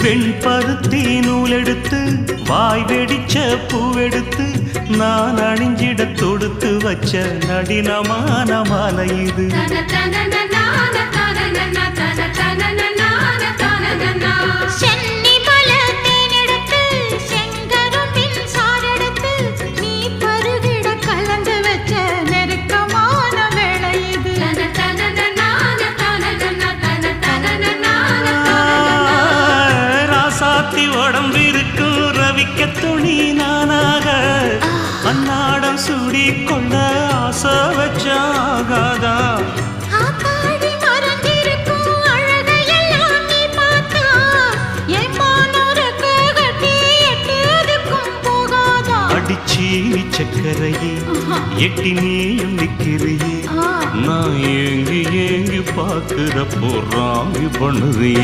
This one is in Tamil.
வெண்பருத்தி நூலெடுத்து வாய் வெடிச்ச பூவெடுத்து நான் அணிஞ்சிட தொடுத்து வச்ச நடினமான மாலை இது. உடம்பிருக்கும் ரவிக்க துணி நானாக அன்னாடம் சூடி கொள்ள ஆசை வச்சாகாதா. அடிச்சி சக்கரையே எட்டி நீயும் நிக்கிறியே நான் ஏங்கி ஏங்கி பார்க்கிற போறாங்க பண்ணுறியே.